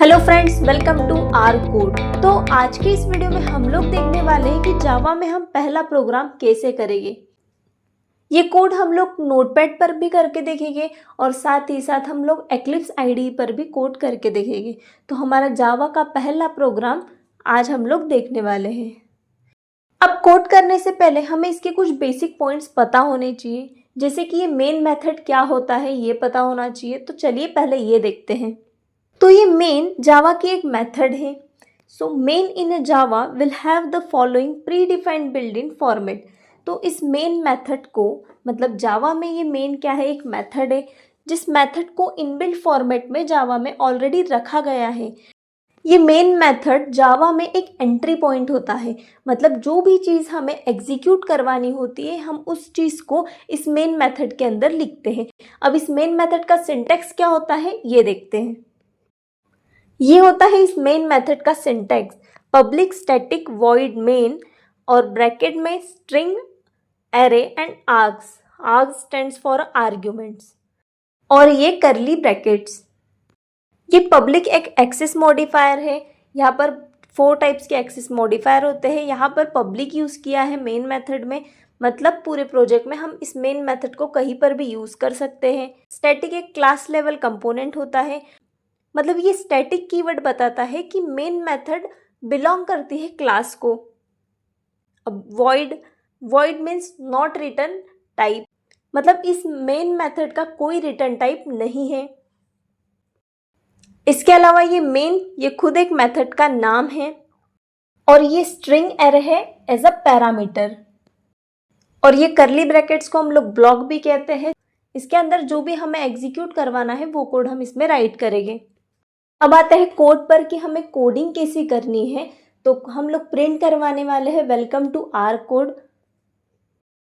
Hello friends, welcome to our code. तो आज की इस वीडियो में हम लोग देखने वाले हैं कि जावा में हम पहला प्रोग्राम कैसे करेंगे। ये कोड हम लोग नोटपैड पर भी करके देखेंगे और साथ ही साथ हम लोग एक्लिप्स आईडी पर भी कोड करके देखेंगे। तो हमारा जावा का पहला प्रोग्राम आज हम लोग देखने वाले हैं। अब कोड करने से पहले हमें इसके कुछ बेसिक पॉइंट्स पता होने चाहिए, जैसे कि ये मेन मेथड क्या होता है ये पता होना चाहिए। तो चलिए पहले ये देखते हैं। तो ये मेन जावा की एक मेथड है। So main in Java will have the following pre defined built in format. तो इस मेन मेथड को, मतलब जावा में ये मेन क्या है, एक मेथड है जिस मेथड को इनबिल्ट फॉर्मेट में जावा में ऑलरेडी रखा गया है। ये मेन मेथड जावा में एक एंट्री पॉइंट होता है, मतलब जो भी चीज़ हमें एग्जीक्यूट करवानी होती है हम उस चीज़ को इस मेन मेथड के अंदर लिखते हैं। अब इस मेन मेथड का सिंटैक्स क्या होता है ये देखते हैं। ये होता है इस मेन मेथड का syntax, public static void main और ब्रैकेट में string array and args. Args stands for arguments और ये करली ब्रैकेट्स। ये पब्लिक एक एक्सेस मॉडिफायर है। यहाँ पर 4 टाइप्स के एक्सेस मॉडिफायर होते हैं। यहाँ पर पब्लिक यूज़ किया है मेन मेथड में, मतलब पूरे प्रोजेक्ट में हम इस मेन मेथड को कहीं पर भी यूज़ कर सकते हैं। स्टैटिक एक क्लास लेवल कंपोनेंट होता है, मतलब ये स्टैटिक कीवर्ड बताता है कि मेन मेथड बिलोंग करती है क्लास को। अब void means not return type, मतलब इस मेन मेथड का कोई रिटर्न टाइप नहीं है। इसके अलावा ये खुद एक मेथड का नाम है और ये स्ट्रिंग एरे है एज अ पैरामीटर। और ये करली ब्रैकेट्स को हम लोग ब्लॉक भी कहते हैं। इसके अंदर जो भी हमें एग्जीक्यूट करवाना है वो कोड हम इसमें राइट करेंगे। अब आते हैं कोड पर कि हमें कोडिंग कैसी करनी है। तो हम लोग प्रिंट करवाने वाले हैं वेलकम टू आर कोड।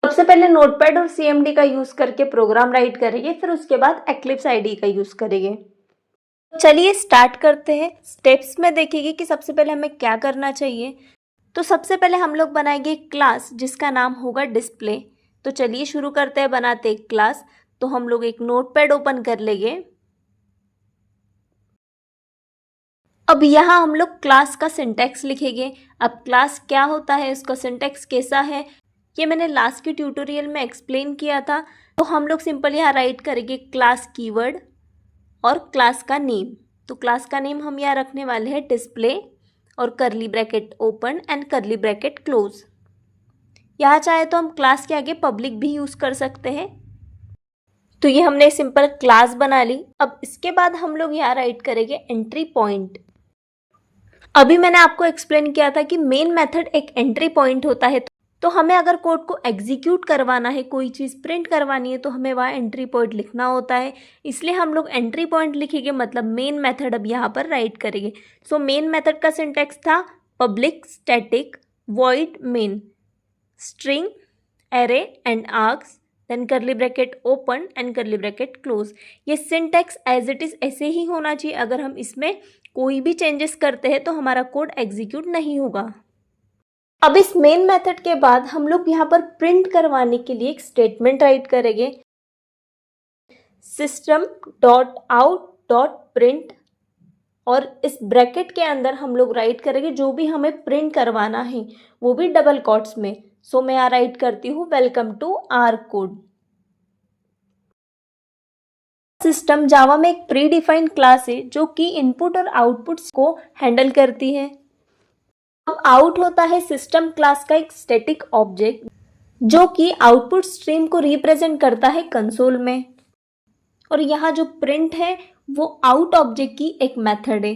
सबसे पहले नोटपैड और सीएमडी का यूज करके प्रोग्राम राइट करेंगे, फिर उसके बाद एक्लिप्स आईडी का यूज करेंगे। चलिए स्टार्ट करते हैं। स्टेप्स में देखेंगे कि सबसे पहले हमें क्या करना चाहिए। तो सबसे पहले हम लोग बनाएंगे क्लास जिसका नाम होगा डिस्प्ले। तो चलिए शुरू करते हैं बनाते एक क्लास। तो हम लोग एक नोटपैड ओपन कर लेंगे। अब यहाँ हम लोग क्लास का सिंटैक्स लिखेंगे। अब क्लास क्या होता है, उसका सिंटैक्स कैसा है, ये मैंने लास्ट के ट्यूटोरियल में एक्सप्लेन किया था। तो हम लोग सिंपल यहाँ राइट करेंगे क्लास कीवर्ड और क्लास का नेम। तो क्लास का नेम हम यहाँ रखने वाले हैं डिस्प्ले और करली bracket open and curly bracket close. यहाँ चाहे तो हम क्लास के आगे पब्लिक भी यूज़ कर सकते हैं। तो ये हमने सिंपल क्लास बना ली। अब इसके बाद हम लोग यहाँ राइट करेंगे एंट्री पॉइंट। अभी मैंने आपको एक्सप्लेन किया था कि मेन मेथड एक एंट्री पॉइंट होता है। तो हमें अगर कोड को एग्जीक्यूट करवाना है, कोई चीज़ प्रिंट करवानी है, तो हमें वहाँ एंट्री पॉइंट लिखना होता है। इसलिए हम लोग एंट्री पॉइंट लिखेंगे, मतलब मेन मेथड अब यहाँ पर राइट करेंगे। सो मेन मेथड का सिंटैक्स था public static void main string array and args then curly bracket open and curly bracket close. ये सिंटैक्स एज इट इज़ ऐसे ही होना चाहिए। अगर हम इसमें कोई भी चेंजेस करते हैं तो हमारा कोड एग्जीक्यूट नहीं होगा। अब इस मेन मेथड के बाद हम लोग यहाँ पर प्रिंट करवाने के लिए एक स्टेटमेंट राइट करेंगे, system dot out dot print. और इस ब्रैकेट के अंदर हम लोग राइट करेंगे जो भी हमें प्रिंट करवाना है, वो भी डबल कोट्स में। सो मैं यहाँ राइट करती हूँ welcome to our code. System Java में एक प्री डिफाइंड क्लास है जो कि इनपुट और आउटपुट्स को हैंडल करती है। अब आउट होता है सिस्टम क्लास का एक स्टैटिक ऑब्जेक्ट जो कि आउटपुट स्ट्रीम को रिप्रेजेंट करता है कंसोल में। और यहाँ जो प्रिंट है वो आउट ऑब्जेक्ट की एक मेथड है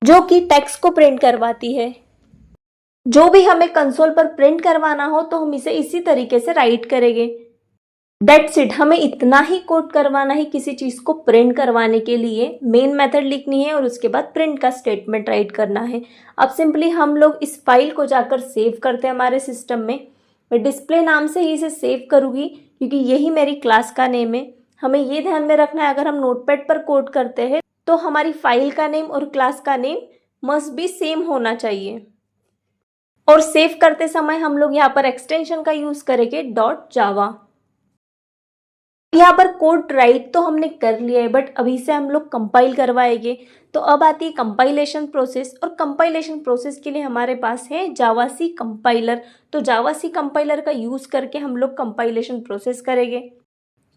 जो कि टेक्स्ट को प्रिंट करवाती है। जो भी हमें कंसोल पर प्रिंट करवाना हो तो हम इसे इसी तरीके से राइट करेंगे। दैट्स इट, हमें इतना ही कोड करवाना है किसी चीज़ को प्रिंट करवाने के लिए। मेन मेथड लिखनी है और उसके बाद प्रिंट का स्टेटमेंट राइट करना है। अब सिंपली हम लोग इस फाइल को जाकर सेव करते हैं हमारे सिस्टम में। मैं डिस्प्ले नाम से ही इसे सेव करूँगी क्योंकि यही मेरी क्लास का नेम है। हमें ये ध्यान में रखना है अगर हम नोटपैड पर कोड करते हैं तो हमारी फाइल का नेम और क्लास का नेम मस्ट बी सेम होना चाहिए। और सेव करते समय हम लोग यहाँ पर एक्सटेंशन का यूज़ करेंगे .java। यहाँ पर कोड राइट तो हमने कर लिया है, बट अभी से हम लोग कंपाइल करवाएंगे। तो अब आती है कंपाइलेशन प्रोसेस, और कंपाइलेशन प्रोसेस के लिए हमारे पास है जावासी कंपाइलर। तो जावासी कंपाइलर का यूज़ करके हम लोग कंपाइलेशन प्रोसेस करेंगे।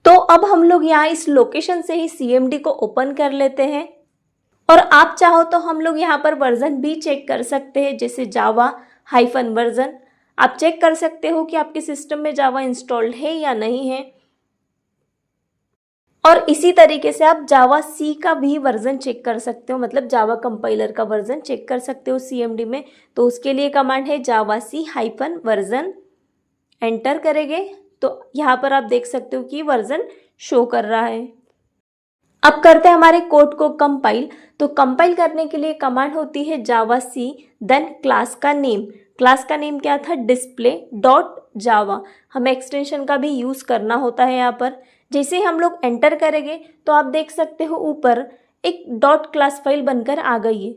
तो अब हम लोग यहाँ इस लोकेशन से ही CMD को ओपन कर लेते हैं, और आप चाहो तो हम लोग यहाँ पर वर्जन भी चेक कर सकते हैं, जैसे java-वर्जन। आप चेक कर सकते हो कि आपके सिस्टम में जावा इंस्टॉल्ड है या नहीं है। और इसी तरीके से आप जावा सी का भी वर्जन चेक कर सकते हो, मतलब जावा कंपाइलर का वर्जन चेक कर सकते हो CMD में। तो उसके लिए कमांड है javac-वर्जन। एंटर करेंगे तो यहाँ पर आप देख सकते हो कि वर्जन शो कर रहा है। अब करते हैं हमारे कोड को कंपाइल। तो कंपाइल करने के लिए कमांड होती है जावाc देन क्लास का नेम। क्लास का नेम क्या था? display.java। हमें एक्सटेंशन का भी यूज़ करना होता है यहाँ पर। जैसे ही हम लोग एंटर करेंगे तो आप देख सकते हो ऊपर एक डॉट क्लास फाइल बनकर आ गई है।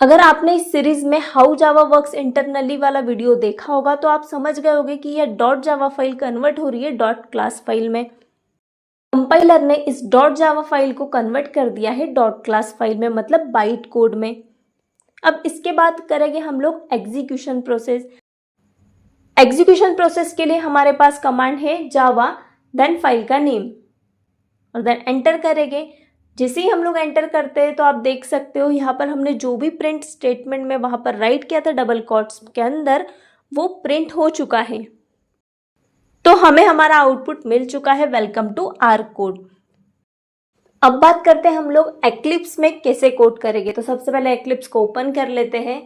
अगर आपने इस सीरीज में हाउ जावा वर्क्स इंटरनली वाला वीडियो देखा होगा तो आप समझ गए होंगे कि यह डॉट जावा फाइल कन्वर्ट हो रही है डॉट क्लास फाइल में। कंपाइलर ने इस डॉट जावा फाइल को कन्वर्ट कर दिया है डॉट क्लास फाइल में, मतलब बाइट कोड में। अब इसके बाद करेंगे हम लोग एग्जीक्यूशन प्रोसेस। एग्जीक्यूशन प्रोसेस के लिए हमारे पास कमांड है जावा देन फाइल का नेम, और देन एंटर करेंगे। जैसे ही हम लोग एंटर करते हैं तो आप देख सकते हो यहाँ पर हमने जो भी प्रिंट स्टेटमेंट में वहाँ पर राइट किया था डबल कोट्स के अंदर, वो प्रिंट हो चुका है। तो हमें हमारा आउटपुट मिल चुका है, वेलकम टू आर कोड। अब बात करते हैं हम लोग एक्लिप्स में कैसे कोड करेंगे। तो सबसे पहले एक्लिप्स को ओपन कर लेते हैं।